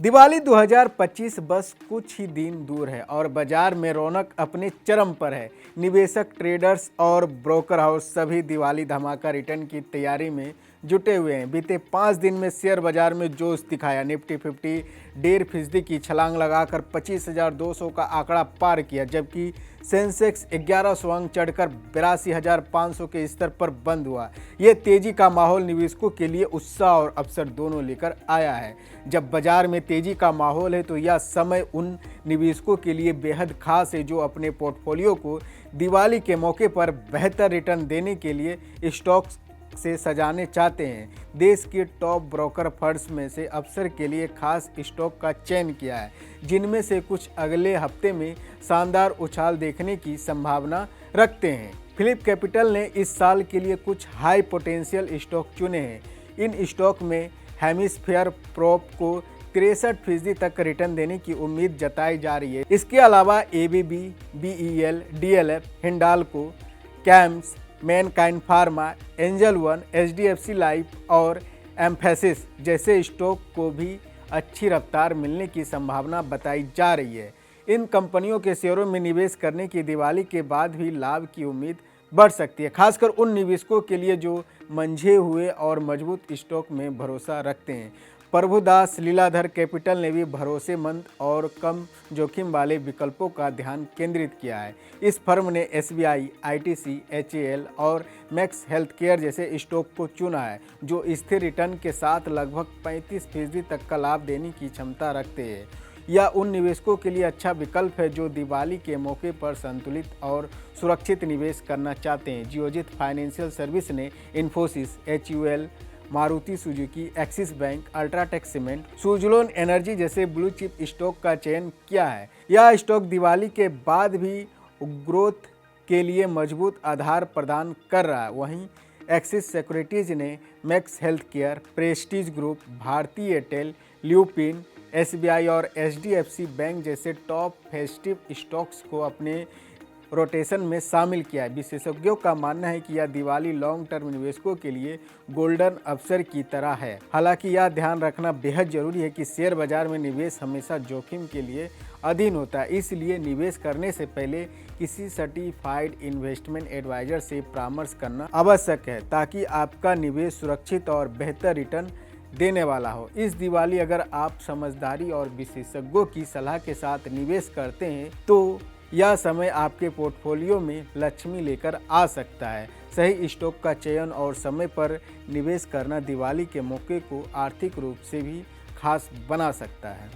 दिवाली 2025 बस कुछ ही दिन दूर है और बाजार में रौनक अपने चरम पर है। निवेशक, ट्रेडर्स और ब्रोकर हाउस सभी दिवाली धमाका रिटर्न की तैयारी में जुटे हुए हैं। बीते 5 दिन में शेयर बाजार में जोश दिखाया। निफ्टी 50 1.5% की छलांग लगाकर 25,200 का आंकड़ा पार किया, जबकि सेंसेक्स 1100 अंक चढ़कर 82,500 के स्तर पर बंद हुआ। ये तेजी का माहौल निवेशकों के लिए उत्साह और अवसर दोनों लेकर आया है। जब बाजार में तेजी का माहौल है तो यह समय उन निवेशकों के लिए बेहद खास है जो अपने पोर्टफोलियो को दिवाली के मौके पर बेहतर रिटर्न देने के लिए स्टॉक्स से सजाने चाहते हैं। देश के टॉप ब्रोकर फर्म्स में से अवसर के लिए खास स्टॉक का चयन किया है, जिनमें से कुछ अगले हफ्ते में शानदार उछाल देखने की संभावना रखते हैं। फिलिप कैपिटल ने इस साल के लिए कुछ हाई पोटेंशियल स्टॉक चुने हैं। इन स्टॉक में हेमिस्फेयर प्रोप को 63% तक रिटर्न देने की उम्मीद जताई जा रही है। इसके अलावा ABB, BEL, DLF, Hindalco, camps, Mankind pharma, angel one, HDFC life और एम्फेसिस जैसे स्टॉक को भी अच्छी रफ्तार मिलने की संभावना बताई जा रही है। इन कंपनियों के शेयरों में निवेश करने की दिवाली के बाद भी लाभ की उम्मीद बढ़ सकती है, खासकर उन निवेशकों के लिए जो मंझे हुए और मजबूत स्टॉक में भरोसा रखते हैं। प्रभुदास लीलाधर कैपिटल ने भी भरोसेमंद और कम जोखिम वाले विकल्पों का ध्यान केंद्रित किया है। इस फर्म ने एसबीआई, आईटीसी, एचएएल और मैक्स हेल्थ केयर जैसे स्टॉक को चुना है, जो स्थिर रिटर्न के साथ लगभग 35% तक का लाभ देने की क्षमता रखते हैं। यह उन निवेशकों के लिए अच्छा विकल्प है जो दिवाली के मौके पर संतुलित और सुरक्षित निवेश करना चाहते हैं। जियोजित फाइनेंशियल सर्विस ने Infosys, HUL, Maruti Suzuki, axis bank, UltraTech cement, Suzlon energy जैसे ब्लू चिप स्टॉक का चयन किया है। यह स्टॉक दिवाली के बाद भी ग्रोथ के लिए मजबूत आधार प्रदान कर रहा है। वहीं एक्सिस सिक्योरिटीज ने Max healthcare, Prestige Group, Bharti Airtel, Lupin, SBI और एचडीएफसी बैंक जैसे टॉप फेस्टिव स्टॉक्स को अपने रोटेशन में शामिल किया है। विशेषज्ञों का मानना है कि यह दिवाली लॉन्ग टर्म निवेशकों के लिए गोल्डन अवसर की तरह है। हालांकि यह ध्यान रखना बेहद जरूरी है कि शेयर बाजार में निवेश हमेशा जोखिम के लिए अधीन होता है, इसलिए निवेश करने से पहले किसी सर्टिफाइड इन्वेस्टमेंट एडवाइजर से परामर्श करना आवश्यक है, ताकि आपका निवेश सुरक्षित और बेहतर रिटर्न देने वाला हो। इस दिवाली अगर आप समझदारी और विशेषज्ञों की सलाह के साथ निवेश करते हैं तो यह समय आपके पोर्टफोलियो में लक्ष्मी लेकर आ सकता है। सही स्टॉक का चयन और समय पर निवेश करना दिवाली के मौके को आर्थिक रूप से भी खास बना सकता है।